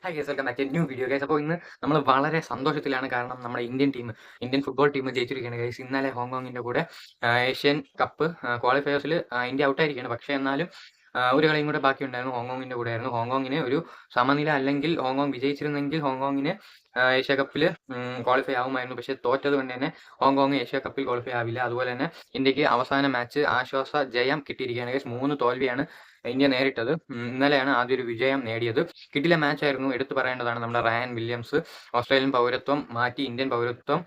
Hi guys, welcome back to new video guys. അപ്പോൾ ഇന്ന് നമ്മൾ വളരെ സന്തോഷത്തിലാണ്. കാരണം നമ്മുടെ ഇന്ത്യൻ ഫുട്ബോൾ ടീം ജയിച്ചിരിക്കുകയാണ് ഗൈസ്. ഇന്നലെ ഹോങ്കോങ്ങിൻ്റെ കൂടെ ഏഷ്യൻ കപ്പ് ക്വാളിഫയേഴ്സിൽ ഇന്ത്യ ഔട്ടായിരിക്കുകയാണ്. പക്ഷേ എന്നാലും ഒരു കളിയും കൂടെ ബാക്കിയുണ്ടായിരുന്നു, ഹോങ്കോങ്ങിൻ്റെ കൂടെ ആയിരുന്നു. ഹോങ്കോങ്ങിന് ഒരു സമനില അല്ലെങ്കിൽ ഹോങ്കോങ് വിജയിച്ചിരുന്നെങ്കിൽ ഹോങ്കോങ്ങിന് ഏഷ്യ കപ്പിൽ ക്വാളിഫൈ ആവുമായിരുന്നു. പക്ഷേ തോറ്റത് കൊണ്ട് തന്നെ ഹോങ്കോങ് ഏഷ്യ കപ്പിൽ ക്വാളിഫൈ ആവില്ല. അതുപോലെ തന്നെ ഇന്ത്യക്ക് അവസാന മാച്ച് ആശ്വാസ ജയം കിട്ടിയിരിക്കുകയാണ് ഗൈസ്. 3 തോൽവിയാണ് ഇന്ത്യ നേരിട്ടത്. ഇന്നലെയാണ് ആദ്യ ഒരു വിജയം നേടിയത്. കിടിലൻ മാച്ചായിരുന്നു. എടുത്തു പറയേണ്ടതാണ് നമ്മുടെ റയാൻ വില്യംസ്. ഓസ്ട്രേലിയൻ പൗരത്വം മാറ്റി ഇന്ത്യൻ പൗരത്വം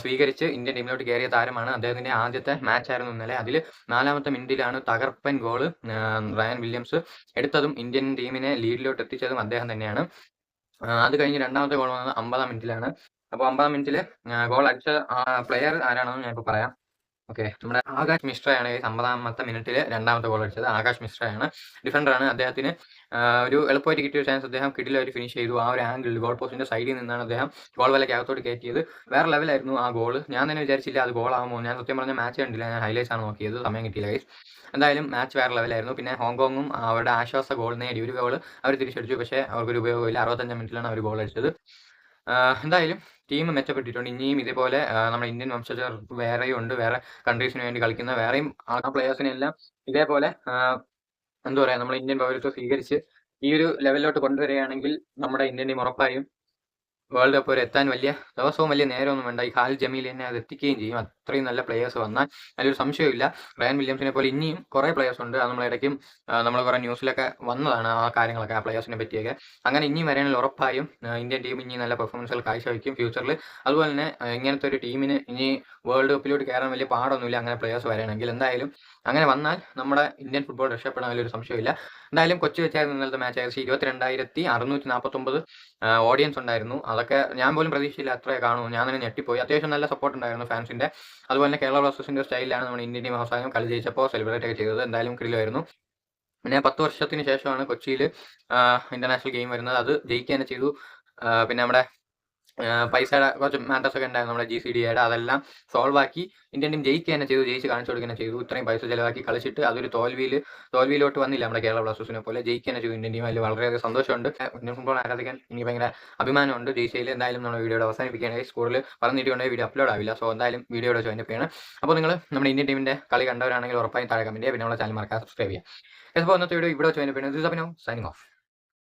സ്വീകരിച്ച് ഇന്ത്യൻ ടീമിലോട്ട് കയറിയ താരമാണ്. അദ്ദേഹത്തിന്റെ ആദ്യത്തെ മാച്ചായിരുന്നു ഇന്നലെ. അതിൽ 4ാമത്തെ മിനിറ്റിലാണ് തകർപ്പൻ ഗോള് റയാൻ വില്യംസ് എടുത്തതും ഇന്ത്യൻ ടീമിനെ ലീഡിലോട്ട് എത്തിച്ചതും അദ്ദേഹം തന്നെയാണ്. അത് കഴിഞ്ഞ് 2ാമത്തെ ഗോൾ വന്നത് 50ാം മിനിറ്റിലാണ്. അപ്പോൾ 50ാം മിനിറ്റിൽ ഗോൾ അടിച്ച പ്ലെയർ ആരാണെന്ന് ഞാനിപ്പോൾ പറയാം. ഓക്കെ, നമ്മുടെ ആകാശ് മിശ്രയാണ് 50ാമത്തെ മിനിറ്റിൽ 2ാമത്തെ ഗോൾ അടിച്ചത്. ആകാശ് മിശ്രയാണ്, ഡിഫൻഡറാണ്. അദ്ദേഹത്തിന് ഒരു എളുപ്പമായിട്ട് കിട്ടിയ ഒരു ചാൻസ് അദ്ദേഹം കിടിലമായിട്ട് ഫിനിഷ് ചെയ്തു. ആ ഒരു ആംഗിളിൽ ഗോൾ പോസ്റ്റിന്റെ സൈഡിൽ നിന്നാണ് അദ്ദേഹം ഗോൾ വലയ്ക്ക് അകത്തോട്ട് കയറ്റിയത്. വേറെ ലെവലായിരുന്നു ആ ഗോൾ. ഞാൻ തന്നെ വിചാരിച്ചില്ല അത് ഗോളാകുമോ. ഞാൻ സത്യം പറഞ്ഞ മാച്ച് കണ്ടില്ല, ഞാൻ ഹൈലൈറ്റ്സ് ആണ് നോക്കിയത്, സമയം കിട്ടിയില്ല ഗൈസ്. എന്തായാലും മാച്ച് വേറെ ലെവലായിരുന്നു. പിന്നെ ഹോങ്കോങ്ങും അവരുടെ ആശ്വാസ ഗോൾ നേടി. ഒരു ഗോൾ അവർ തിരിച്ചടിച്ചു, പക്ഷേ അവർക്കൊരു ഉപയോഗമില്ല. 65ാം മിനിറ്റിലാണ് അവർ ഗോൾ അടിച്ചത്. എന്തായാലും ടീം മെച്ചപ്പെട്ടിട്ടുണ്ട്. ഇനിയും ഇതേപോലെ നമ്മുടെ ഇന്ത്യൻ വംശജർ വേറെയും ഉണ്ട്, വേറെ കൺട്രീസിന് വേണ്ടി കളിക്കുന്ന വേറെയും ആ പ്ലെയേഴ്സിനെല്ലാം ഇതേപോലെ എന്താ പറയുക, നമ്മുടെ ഇന്ത്യൻ പൗരത്വം സ്വീകരിച്ച് ഈ ഒരു ലെവലിലോട്ട് കൊണ്ടുവരികയാണെങ്കിൽ നമ്മുടെ ഇന്ത്യൻ ടീം ഉറപ്പായും വേൾഡ് കപ്പ് വരെ എത്താൻ വലിയ ദിവസവും വലിയ നേരമൊന്നും വേണ്ട. ഈ ഖാലിദ് ജമീൽ തന്നെ അത് എത്തിക്കുകയും ചെയ്യും. അത്രയും നല്ല പ്ലെയേഴ്സ് വന്നാൽ അതിലൊരു സംശയമില്ല. റയാൻ വില്യംസിനെ പോലെ ഇനിയും കുറേ പ്ലെയേഴ്സ് ഉണ്ട്. അത് നമ്മളിടയ്ക്കും നമ്മൾ കുറേ ന്യൂസിലൊക്കെ വന്നതാണ് ആ കാര്യങ്ങളൊക്കെ, ആ പ്ലെയേഴ്സിനെ പറ്റിയൊക്കെ. അങ്ങനെ ഇനിയും വരാനുള്ള ഉറപ്പായും ഇന്ത്യൻ ടീം ഇനി നല്ല പെർഫോമൻസുകൾ കാഴ്ചവെക്കും ഫ്യൂച്ചറിൽ. അതുപോലെ തന്നെ ഇങ്ങനത്തെ ഒരു ടീമിന് ഇനി വേൾഡ് കപ്പിലോട്ട് കയറാൻ വലിയ പാടൊന്നുമില്ല, അങ്ങനെ പ്ലെയേഴ്സ് വരാണെങ്കിൽ. എന്തായാലും അങ്ങനെ വന്നാൽ നമ്മുടെ ഇന്ത്യൻ ഫുട്ബോൾ രക്ഷപ്പെടാൻ വലിയൊരു സംശയമില്ല. എന്തായാലും കൊച്ചി വെച്ചായിരുന്നു ഇന്നലത്തെ മാച്ച്. ഏകദേശം 22,649 ഓഡിയൻസ് ഉണ്ടായിരുന്നു. അതൊക്കെ ഞാൻ പോലും പ്രതീക്ഷയില്ല അത്രേ കാണുമോ. ഞാൻ തന്നെ ഞെട്ടിപ്പോയി. അത്യാവശ്യം നല്ല സപ്പോർട്ട് ഉണ്ടായിരുന്നു ഫാൻസിന്റെ. അതുപോലെ തന്നെ കേരള ബ്ലാസ്റ്റേഴ്സിന്റെ സ്റ്റൈലിലാണ് നമ്മുടെ ഇന്ത്യൻ ടീം അവസാനം കളി ജയിച്ചപ്പോൾ സെലിബ്രേറ്റ് ഒക്കെ ചെയ്തത്. എന്തായാലും കിടിലമായിരുന്നു. പിന്നെ 10 വർഷത്തിന് ശേഷമാണ് കൊച്ചിയിൽ ഇന്റർനാഷണൽ ഗെയിം വരുന്നത്. അത് ജയിക്കുക തന്നെ ചെയ്തു. പിന്നെ നമ്മുടെ പൈസയുടെ കുറച്ച് മാറ്റേഴ്സ് ഒക്കെ ഉണ്ടായിരുന്നു നമ്മുടെ GCDAയുടെ. അതെല്ലാം സോൾവ് ആക്കി ഇന്ത്യൻ ടീം ജയിക്കുക തന്നെ ചെയ്തു, ജയിച്ച് കാണിച്ചു കൊടുക്കുക തന്നെ ചെയ്തു. ഇത്രയും പൈസ ചിലവാക്കി കളിച്ചിട്ട് അതൊരു തോൽവിയിലോട്ട് വന്നില്ല. നമ്മുടെ കേരള ബ്ലാസ്റ്റേഴ്സിനെ പോലെ ജയിക്കുക തന്നെ ചെയ്തു ഇന്ത്യൻ ടീം. അതിൽ വളരെയധികം സന്തോഷമുണ്ട്. ഇന്ത്യൻ ഫുട്ബോൾ ആരാധിക്കാൻ എനിക്ക് ഭയങ്കര അഭിമാനമുണ്ട് ജയിച്ചതിൽ. എന്തായാലും നമ്മൾ വീഡിയോയുടെ അവസാനിപ്പിക്കുകയാണ്. സ്കൂളിൽ പറഞ്ഞിട്ടുണ്ടെങ്കിൽ വീഡിയോ അപ്ലോഡ് ആവില്ല. സോ എന്തായാലും വീഡിയോയുടെ ജോയിൻ ചെയ്യണം. അപ്പോൾ നിങ്ങൾ നമ്മുടെ ഇന്ത്യൻ ടീമിന്റെ കളി കണ്ടവരാണെങ്കിൽ ഉറപ്പായും താഴെ കമന്റ് ചെയ്യുക. പിന്നെ നമ്മുടെ ചാനൽ മറക്കാതെ സബ്സ്ക്രൈബ് ചെയ്യുക. അപ്പോൾ ഇന്നത്തെ വീഡിയോ ഇവിടെ ജോയിൻ ചെയ്യുന്നത്. Signing off.